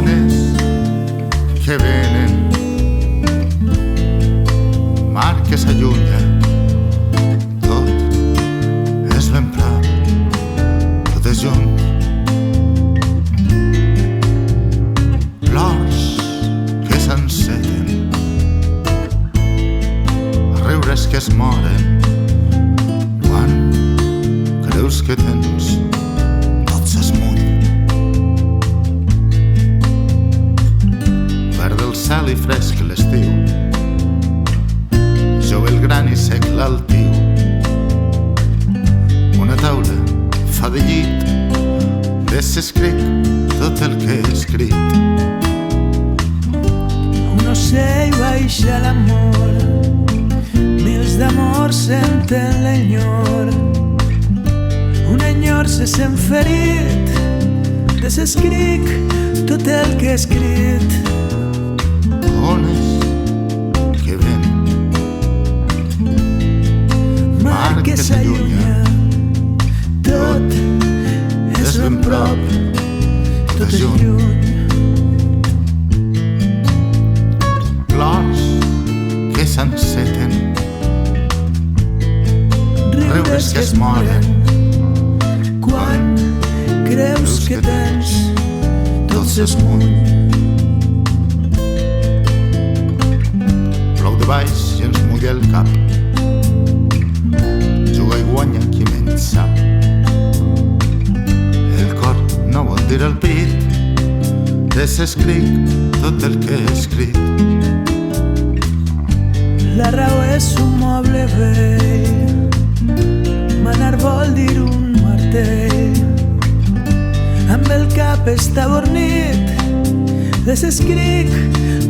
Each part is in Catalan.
ones que venen, mar que s'allunya, tot és ben prop, tot és junt. Flors que s'enceten, riures que es moren, quan creus que tens tot s'esmuny. Verd el cel i fresc l'estiu, jove el gran i sec l'altiu. Una taula fa de llit, de s'escric tot el que he escrit. Un ocell baixa l'amor, mils d'amor senten l'enyor. Un enyor se sent ferit, de s'escric tot el que he escrit. Ones que venen, Mar que s'allunya, tot és ben prop, tot és lluny. flors que s'enceten, riures que es moren, quan creus que tens tot s'esmuny. plou de baix i ens mulla el cap, juga i guanya qui menys sap. El cor no vol dir el pit, de s'escric tot el que he escrit. La raó és un moble vell, manar vol dir un martell. Amb el cap està bornit, de s'escric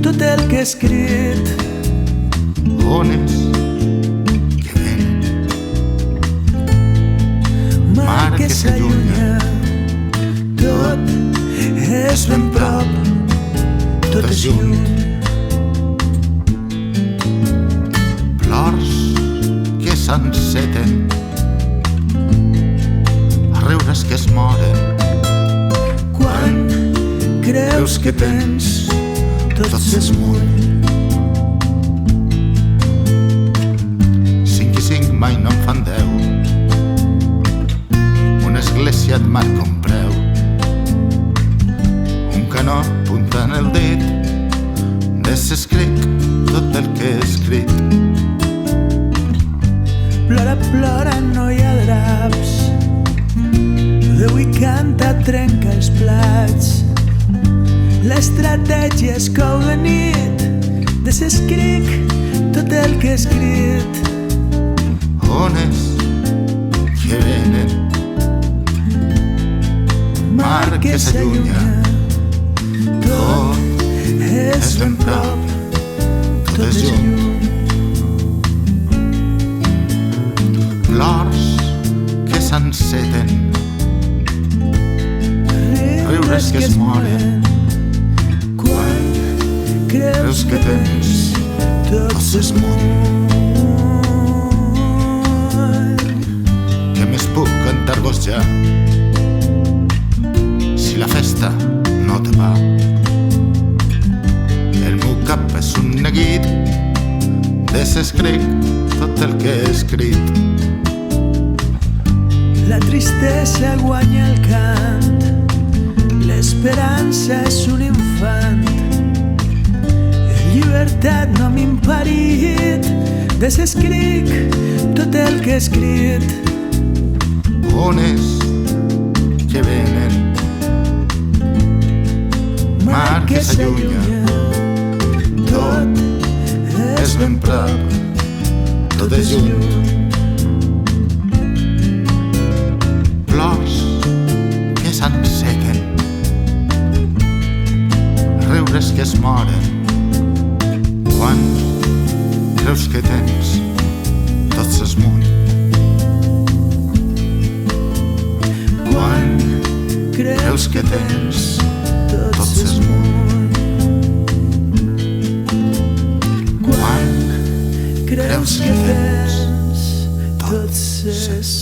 tot el que he escrit. Ones que venen, Mar que s'allunya, tot és ben prop, tot és lluny. flors que s'enceten, riures que es moren, Quan creus que tens tot s'esmuny. 5 i 5 mai no en fan 10, una església et marca un preu, un canó punta en el dit, de s'escric tot el que he escrit. Plora, plora, no hi ha draps, Déu hi canta, trenca els plats. L'estratègia es cou de nit, de s'escric tot el que he escrit. Ones que venen, Mar que s'allunya, tot és ben prop, tot és lluny. flors que s'enceten, Riures que es moren, quan creus que tens tot s'esmuny. que més puc cantar-vos ja, si la festa no te va. El meu cap és un neguit, de s'escric tot el que he escrit. La tristesa guanya el cant, l'esperança és un infant. Llibertat no m'ha impedit, de s'escric tot el que he escrit. Ones que venen, mar que s'allunya, tot és ben prop, tot és lluny. Flors que s'enceten, riures que es moren, quan creus que tens tot s'esmuny. Quan creus que tens tot s'esmuny. Quan creus que tens tot s'esmuny.